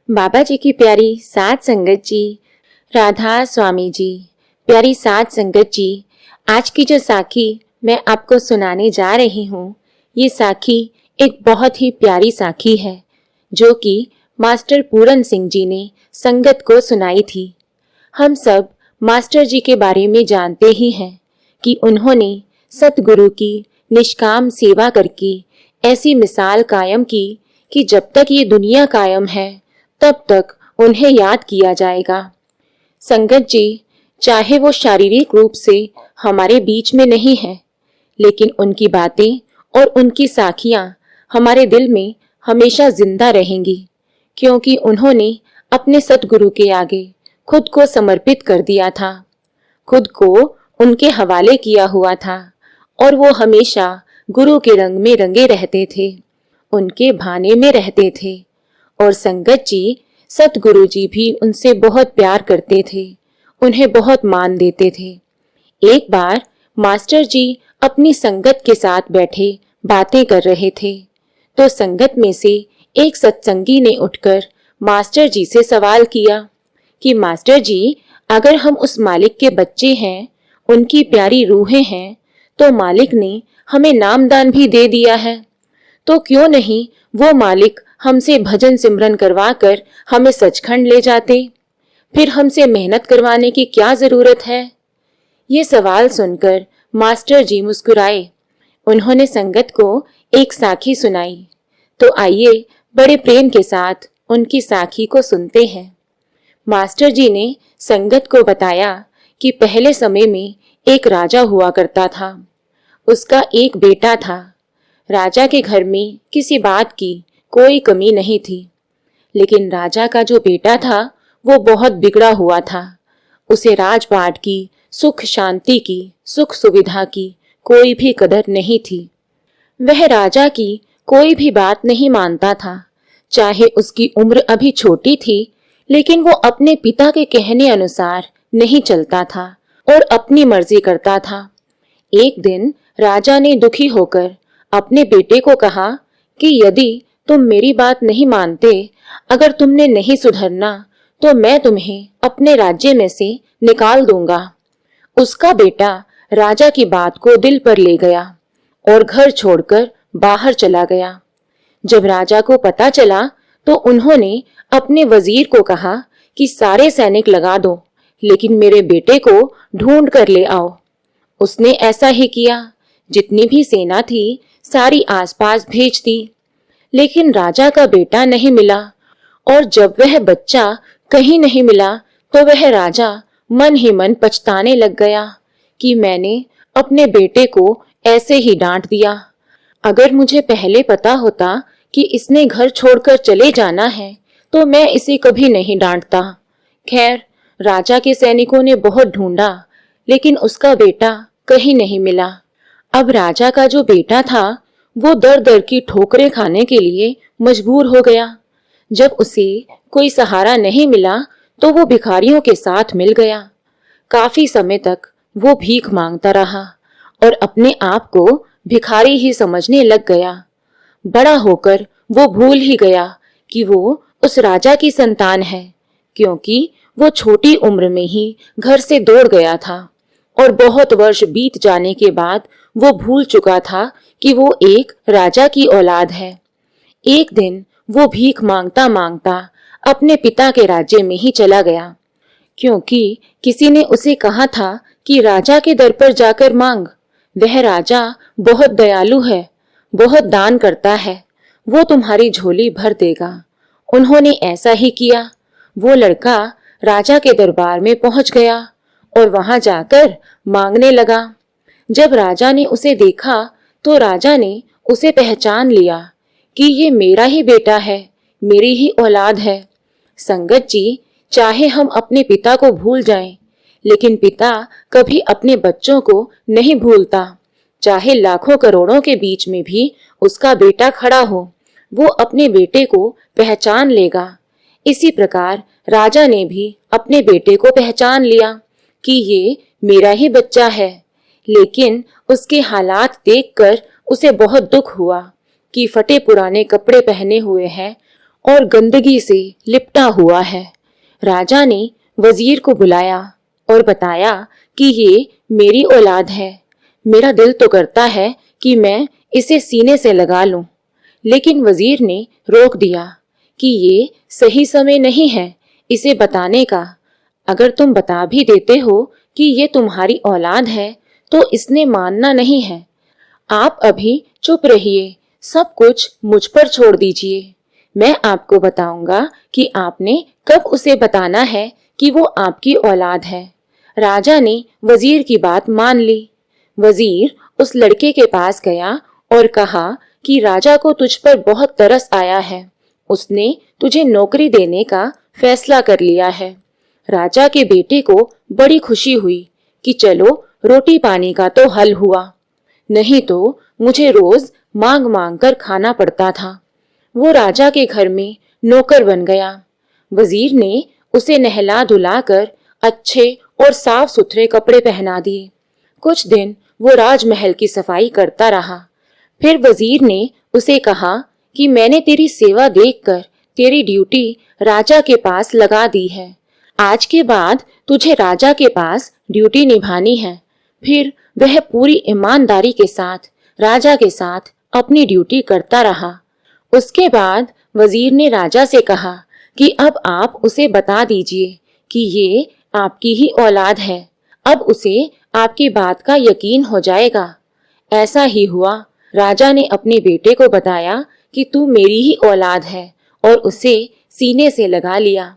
बाबा जी की प्यारी साध संगत जी, राधा स्वामी जी, प्यारी साध संगत जी, आज की जो साखी मैं आपको सुनाने जा रही हूँ, ये साखी एक बहुत ही प्यारी साखी है जो कि मास्टर पूरन सिंह जी ने संगत को सुनाई थी। हम सब मास्टर जी के बारे में जानते ही हैं कि उन्होंने सतगुरु की निष्काम सेवा करके ऐसी मिसाल कायम की कि जब तक ये दुनिया कायम है तब तक उन्हें याद किया जाएगा। संगत जी चाहे वो शारीरिक रूप से हमारे बीच में नहीं है, लेकिन उनकी बातें और उनकी साखियां हमारे दिल में हमेशा जिंदा रहेंगी, क्योंकि उन्होंने अपने सतगुरु के आगे खुद को समर्पित कर दिया था, खुद को उनके हवाले किया हुआ था और वो हमेशा गुरु के रंग में रंगे रहते थे, उनके भाने में रहते थे। और संगत जी सतगुरु जी भी उनसे बहुत प्यार करते थे, उन्हें बहुत मान देते थे। एक बार मास्टर जी अपनी संगत के साथ बैठे बातें कर रहे थे तो संगत में से एक सत्संगी ने उठकर मास्टर जी से सवाल किया कि मास्टर जी, अगर हम उस मालिक के बच्चे हैं, उनकी प्यारी रूहें हैं, तो मालिक ने हमें नामदान भी दे दिया है, तो क्यों नहीं वो मालिक हमसे भजन सिमरन करवा कर हमें सचखंड ले जाते? फिर हमसे मेहनत करवाने की क्या जरूरत है? ये सवाल सुनकर मास्टर जी मुस्कुराए। उन्होंने संगत को एक साखी सुनाई। तो आइए बड़े प्रेम के साथ उनकी साखी को सुनते हैं। मास्टर जी ने संगत को बताया कि पहले समय में एक राजा हुआ करता था। उसका एक बेटा था। राजा के घर में किसी बात की कोई कमी नहीं थी, लेकिन राजा का जो बेटा था वो बहुत बिगड़ा हुआ था। उसे राजपाट की, सुख शांति की, सुख सुविधा की कोई भी कदर नहीं थी। वह राजा की कोई भी बात नहीं मानता था, चाहे उसकी उम्र अभी छोटी थी, लेकिन वो अपने पिता के कहने अनुसार नहीं चलता था और अपनी मर्जी करता था। एक दिन राजा ने दुखी होकर अपने बेटे को कहा कि यदि तुम मेरी बात नहीं मानते, अगर तुमने नहीं सुधरना, तो मैं तुम्हें अपने राज्य में से निकाल दूंगा। उसका बेटा राजा की बात को दिल पर ले गया और घर छोड़कर बाहर चला गया। जब राजा को पता चला तो उन्होंने अपने वजीर को कहा कि सारे सैनिक लगा दो, लेकिन मेरे बेटे को ढूंढ कर ले आओ। उसने ऐसा ही किया। जितनी भी सेना थी सारी आसपास भेज दी, लेकिन राजा का बेटा नहीं मिला। और जब वह बच्चा कहीं नहीं मिला तो वह राजा मन ही मन पछताने लग गया कि मैंने अपने बेटे को ऐसे ही डांट दिया। अगर मुझे पहले पता होता कि इसने घर छोड़कर चले जाना है तो मैं इसे कभी नहीं डांटता। खैर, राजा के सैनिकों ने बहुत ढूंढा, लेकिन उसका बेटा कहीं नहीं मिला। अब राजा का जो बेटा था वो दर दर की ठोकरें खाने के लिए मजबूर हो गया। जब उसे कोई सहारा नहीं मिला तो वो भिखारियों के साथ मिल गया। काफी समय तक वो भीख मांगता रहा और अपने आप को भिखारी ही समझने लग गया। बड़ा होकर वो भूल ही गया कि वो उस राजा की संतान है, क्योंकि वो छोटी उम्र में ही घर से दौड़ गया था और बहुत वर्ष बीत जाने के बाद वो भूल चुका था कि वो एक राजा की औलाद है। एक दिन वो भीख मांगता मांगता अपने पिता के राज्य में ही चला गया, क्योंकि किसी ने उसे कहा था कि राजा के दर पर जाकर मांग, वह राजा बहुत दयालु है, बहुत दान करता है, वो तुम्हारी झोली भर देगा। उन्होंने ऐसा ही किया। वो लड़का राजा के दरबार में पहुंच गया और वहां जाकर मांगने लगा। जब राजा ने उसे देखा तो राजा ने उसे पहचान लिया कि ये मेरा ही बेटा है, मेरी ही औलाद है। संगत जी, चाहे हम अपने पिता को भूल जाएं, लेकिन पिता कभी अपने बच्चों को नहीं भूलता। चाहे लाखों करोड़ों के बीच में भी उसका बेटा खड़ा हो, वो अपने बेटे को पहचान लेगा। इसी प्रकार राजा ने भी अपने बेटे को पहचान लिया कि ये मेरा ही बच्चा है। लेकिन उसके हालात देखकर उसे बहुत दुख हुआ कि फटे पुराने कपड़े पहने हुए हैं और गंदगी से लिपटा हुआ है। राजा ने वजीर को बुलाया और बताया कि ये मेरी औलाद है। मेरा दिल तो करता है कि मैं इसे सीने से लगा लूं, लेकिन वजीर ने रोक दिया कि ये सही समय नहीं है इसे बताने का। अगर तुम बता भी देते हो कि ये तुम्हारी औलाद है तो इसने मानना नहीं है। आप अभी चुप रहिए, सब कुछ मुझ पर छोड़ दीजिए। मैं आपको बताऊंगा कि आपने कब उसे बताना है कि वो आपकी औलाद है। राजा ने वजीर की बात मान ली। वजीर उस लड़के के पास गया और कहा कि राजा को तुझ पर बहुत तरस आया है। उसने तुझे नौकरी देने का फैसला कर लिया है। राजा के बेटे को बड़ी खुशी हुई कि चलो रोटी पानी का तो हल हुआ, नहीं तो मुझे रोज मांग मांग कर खाना पड़ता था। वो राजा के घर में नौकर बन गया। वजीर ने उसे नहला धुलाकर अच्छे और साफ सुथरे कपड़े पहना दिए। कुछ दिन वो राजमहल की सफाई करता रहा। फिर वजीर ने उसे कहा कि मैंने तेरी सेवा देखकर तेरी ड्यूटी राजा के पास लगा दी है। आज के बाद तुझे राजा के पास ड्यूटी निभानी है। फिर वह पूरी ईमानदारी के साथ राजा के साथ अपनी ड्यूटी करता रहा। उसके बाद वजीर ने राजा से कहा कि अब आप उसे बता दीजिए कि ये आपकी ही औलाद है। अब उसे आपकी बात का यकीन हो जाएगा। ऐसा ही हुआ। राजा ने अपने बेटे को बताया कि तू मेरी ही औलाद है और उसे सीने से लगा लिया।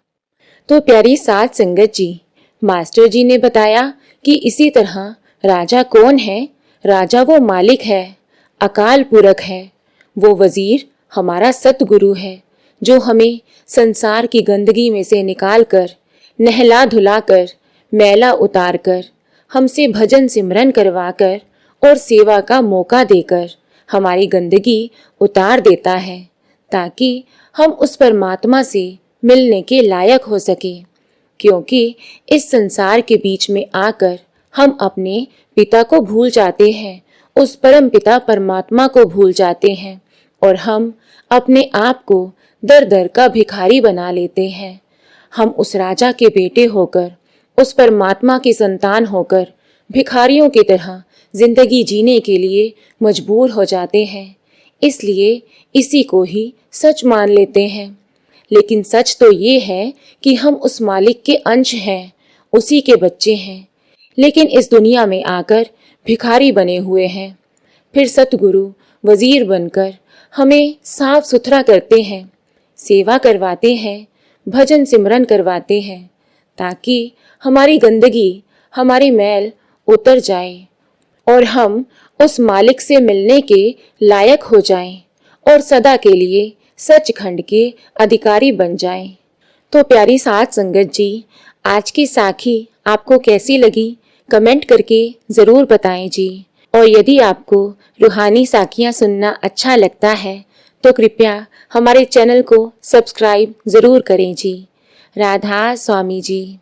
तो प्यारी साध संगत जी, मास्टर जी ने बताया कि इसी तरह राजा कौन है? राजा वो मालिक है, अकाल पुरख है। वो वजीर हमारा सतगुरु है जो हमें संसार की गंदगी में से निकालकर, नहला धुलाकर, मैला उतारकर, हमसे भजन सिमरन करवाकर और सेवा का मौका देकर हमारी गंदगी उतार देता है, ताकि हम उस परमात्मा से मिलने के लायक हो सके। क्योंकि इस संसार के बीच में आकर हम अपने पिता को भूल जाते हैं, उस परम पिता परमात्मा को भूल जाते हैं और हम अपने आप को दर दर का भिखारी बना लेते हैं। हम उस राजा के बेटे होकर, उस परमात्मा की संतान होकर भिखारियों की तरह जिंदगी जीने के लिए मजबूर हो जाते हैं। इसलिए इसी को ही सच मान लेते हैं। लेकिन सच तो ये है कि हम उस मालिक के अंश हैं, उसी के बच्चे हैं, लेकिन इस दुनिया में आकर भिखारी बने हुए हैं। फिर सतगुरु वजीर बनकर हमें साफ सुथरा करते हैं, सेवा करवाते हैं, भजन सिमरन करवाते हैं, ताकि हमारी गंदगी, हमारी मैल उतर जाए और हम उस मालिक से मिलने के लायक हो जाएं और सदा के लिए सचखंड के अधिकारी बन जाएं। तो प्यारी साध संगत जी, आज की साखी आपको कैसी लगी कमेंट करके ज़रूर बताएं जी। और यदि आपको रूहानी साखियाँ सुनना अच्छा लगता है तो कृपया हमारे चैनल को सब्सक्राइब ज़रूर करें जी। राधा स्वामी जी।